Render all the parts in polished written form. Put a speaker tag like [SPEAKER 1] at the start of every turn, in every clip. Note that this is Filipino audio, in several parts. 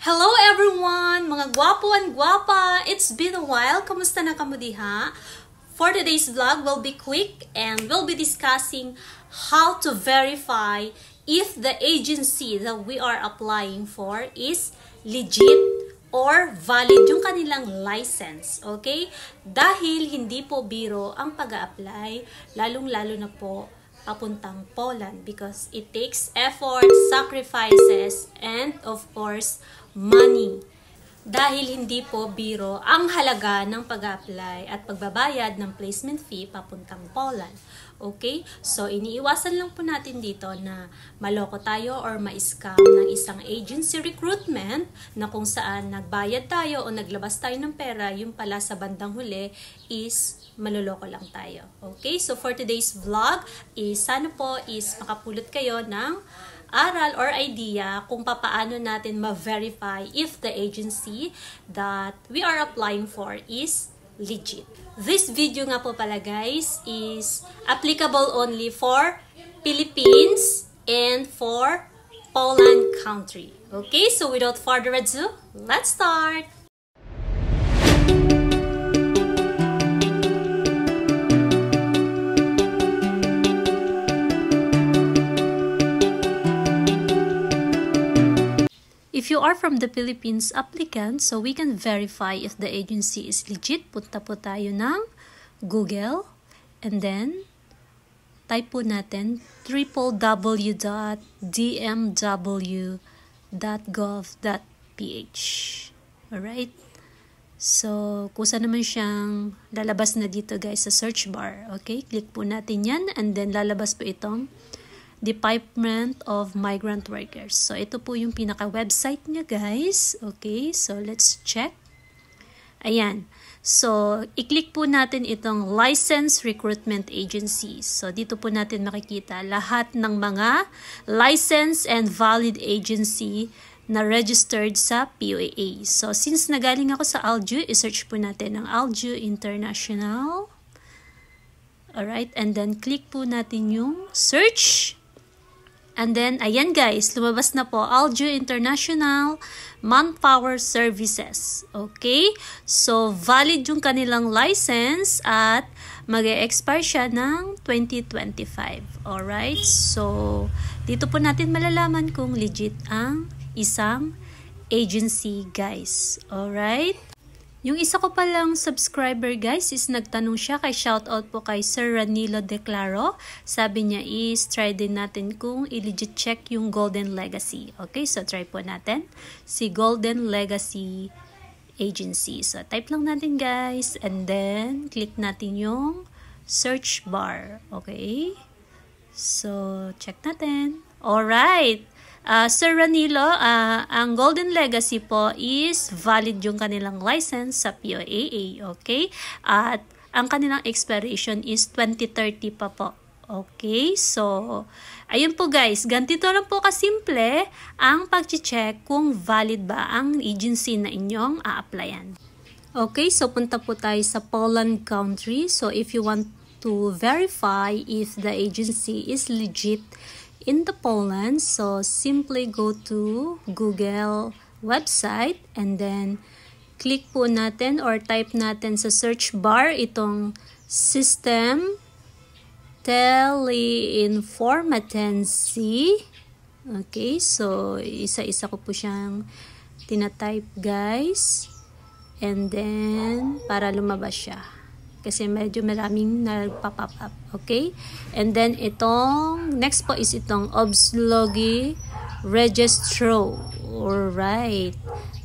[SPEAKER 1] Hello everyone! Mga gwapo and gwapa! It's been a while. Kamusta na kamo diha? For today's vlog, we'll be quick and we'll be discussing how to verify if the agency that we are applying for is legit or valid yung kanilang license. Okay? Dahil hindi po biro ang pag-a-apply, lalong-lalo na po papuntang Poland because it takes effort, sacrifices, and of course, money. Dahil hindi po biro ang halaga ng pag-apply at pagbabayad ng placement fee papuntang Poland. Okay? So, iniiwasan lang po natin dito na maloko tayo or ma-scam ng isang agency recruitment na kung saan nagbayad tayo o naglabas tayo ng pera, yung pala sa bandang huli is maloloko lang tayo. Okay? So, for today's vlog, sana po is makapulot kayo ng aral or idea kung papaano natin ma-verify if the agency that we are applying for is legit. This video nga po pala guys is applicable only for Philippines and for Poland country. Okay, so without further ado, let's start! If you are from the Philippines applicant, so we can verify if the agency is legit, punta po tayo ng Google and then type po natin www.dmw.gov.ph. Alright? So, kusa naman siyang lalabas na dito guys sa search bar. Okay? Click po natin yan and then lalabas po itong Department of Migrant Workers. So, ito po yung pinaka-website niya, guys. Okay, so let's check. Ayan. So, i-click po natin itong License Recruitment Agencies. So, dito po natin makikita lahat ng mga license and valid agency na registered sa POAA. So, since nagaling ako sa Alju, i-search po natin ang Alju International. Alright, and then click po natin yung search. And then, ayan guys, lumabas na po, Alju International Manpower Services. Okay? So, valid yung kanilang license at mag-e-expire siya ng 2025. Alright? So, dito po natin malalaman kung legit ang isang agency guys. Alright? Yung isa ko palang subscriber guys is nagtanong siya, kay shoutout po kay Sir Ranilo Declaro. Sabi niya is try din natin kung i-legit check yung Golden Legacy. Okay, so try po natin si Golden Legacy Agency. So type lang natin guys and then click natin yung search bar. Okay, so check natin. Alright. Sir Ranilo, ang Golden Legacy po is valid yung kanilang license sa POAA, okay? At ang kanilang expiration is 2030 pa po. Okay? So, ayun po guys, ganito lang po kasimple ang pag-check kung valid ba ang agency na inyong a-applyan. Okay, so punta po tayo sa Poland country. So, if you want to verify if the agency is legit in the Poland, so simply go to Google website and then click po natin or type natin sa search bar itong system teleinformatency. Okay, so isa-isa ko po siyang tinatype guys and then para lumabas siya. Kasi medyo maraming nagpa-pop up. Okay? And then, itong, next po is itong Obslugi Registro. Alright.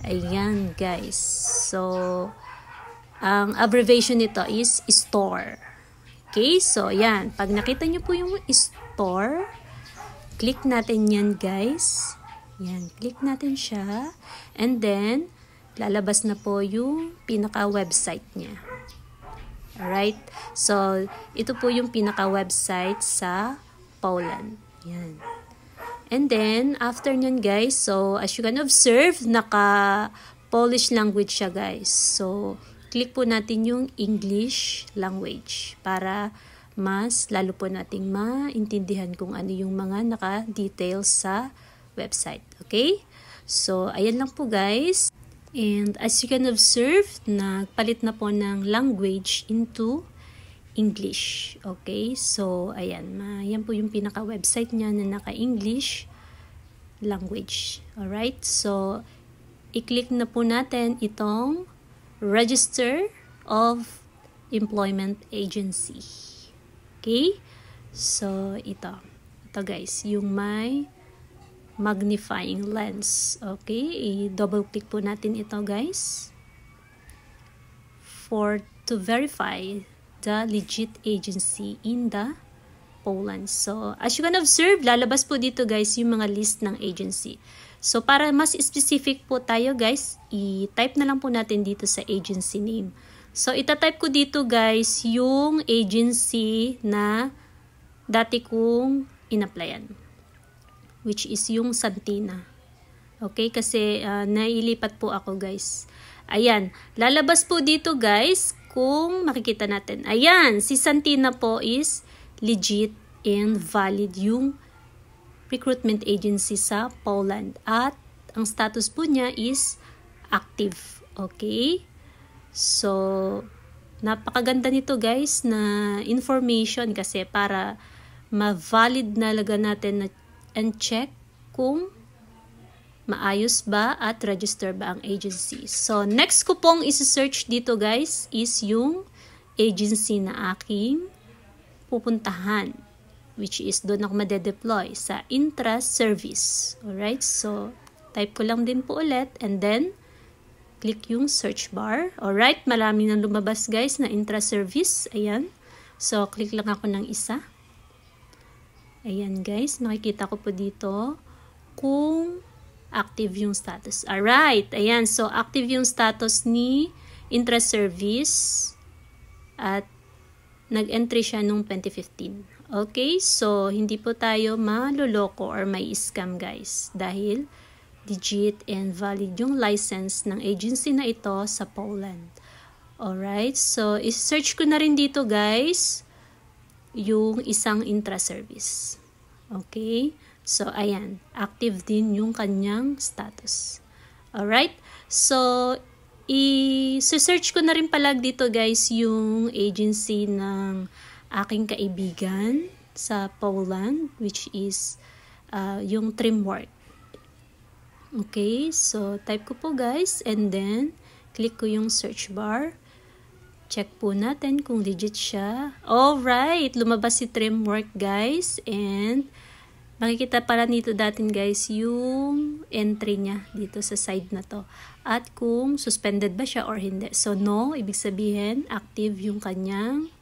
[SPEAKER 1] Ayan, guys. So, ang abbreviation nito is store. Okay? So, yan. Pag nakita nyo po yung store, click natin yan, guys. Yan. Click natin siya. And then, lalabas na po yung pinaka-website niya. Alright? So, ito po yung pinaka-website sa Poland. Yan. And then, after nyan guys, so, as you can observe, naka-Polish language siya guys. So, click po natin yung English language para mas lalo po nating maintindihan kung ano yung mga naka-details sa website. Okay? So, ayan lang po guys. And as you can observe, nagpalit na po ng language into English. Okay? So, ayan. Yan po yung pinaka-website niya na naka-English language. Alright? So, i-click na po natin itong Register of Employment Agency. Okay? So, ito. Ito guys, yung may magnifying lens. Okay, i-double click po natin ito guys to verify the legit agency in the Poland. So, as you can observe, lalabas po dito guys yung mga list ng agency. So, para mas specific po tayo guys, i-type na lang po natin dito sa agency name. So, itatype ko dito guys yung agency na dati kong in-applyan, which is yung Santina. Okay, kasi nailipat po ako guys. Ayan, lalabas po dito guys kung makikita natin. Ayan, si Santina po is legit and valid yung recruitment agency sa Poland. At ang status po niya is active. Okay? So, napakaganda nito guys na information kasi para ma-valid na laga natin na and check kung maayos ba at register ba ang agency. So, next ko pong isi-search dito guys is yung agency na aking pupuntahan, which is doon ako made-deploy sa intra-service. Alright, so type ko lang din po ulit and then click yung search bar. Alright, maraming nang lumabas guys na intra-service. Ayan. So, click lang ako ng isa. Ayan guys, makikita ko po dito kung active yung status. Alright, ayan. So, active yung status ni intra-service at nag-entry siya noong 2015. Okay, so hindi po tayo maluloko or may scam guys dahil legit and valid yung license ng agency na ito sa Poland. Alright, so i-search ko na rin dito guys yung isang intra-service. Okay? So, ayan. Active din yung kanyang status. Alright? So, i-search ko na rin pala dito guys yung agency ng aking kaibigan sa Poland, which is yung Trimwork. Okay? So, type ko po guys and then click ko yung search bar. Check po natin kung legit siya. Alright, lumabas si Trimwork guys and makikita pala nito datin guys yung entry niya dito sa side na to. At kung suspended ba siya or hindi. So no, ibig sabihin active yung kanyang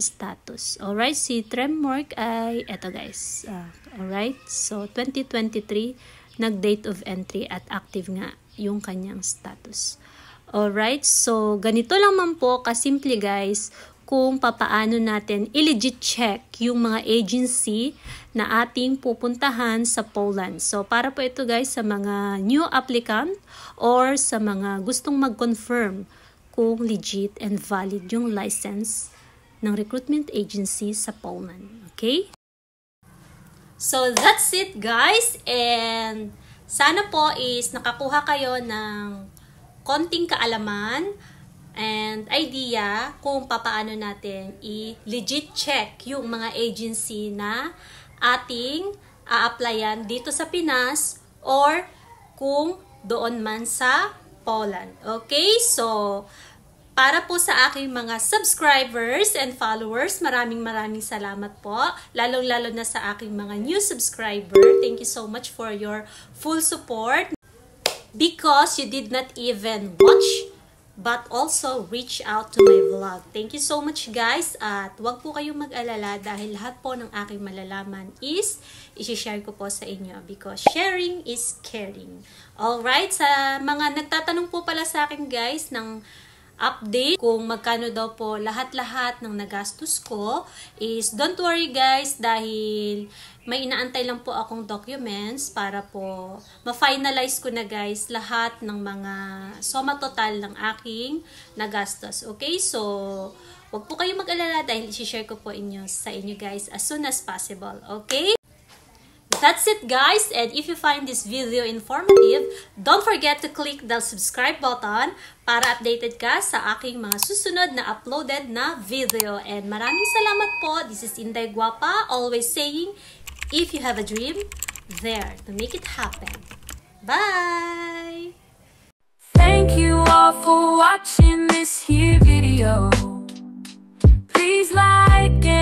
[SPEAKER 1] status. Alright, si Trimwork ay eto guys. Alright, so 2023 nag-date of entry at active nga yung kanyang status. Alright, so ganito lang man po kasimple guys kung papaano natin i-legit check yung mga agency na ating pupuntahan sa Poland. So para po ito guys sa mga new applicant or sa mga gustong mag-confirm kung legit and valid yung license ng recruitment agency sa Poland. Okay? So that's it guys, and sana po is nakakuha kayo ng konting kaalaman and idea kung papaano natin i-legit check yung mga agency na ating a-applyan dito sa Pinas or kung doon man sa Poland. Okay? So, para po sa aking mga subscribers and followers, maraming salamat po. Lalong-lalo na sa aking mga new subscriber. Thank you so much for your full support. Because you did not even watch but also reach out to my vlog. Thank you so much guys, at wag po kayong mag-alala dahil lahat po ng aking malalaman is i-share ko po sa inyo because sharing is caring. Alright, sa mga nagtatanong po pala sa akin guys ng update kung magkano daw po lahat-lahat ng nagastos ko is don't worry guys dahil may inaantay lang po akong documents para po ma-finalize ko na guys lahat ng mga suma total ng aking nagastos. Okay? So, wag po kayong mag-alala dahil i-share ko po sa inyo guys as soon as possible. Okay? That's it guys, and if you find this video informative, don't forget to click the subscribe button para updated ka sa aking mga susunod na uploaded na video. And maraming salamat po. This is Inday Guapa, always saying, if you have a dream, there to make it happen. Bye!
[SPEAKER 2] Thank you all for watching this here video. Please like and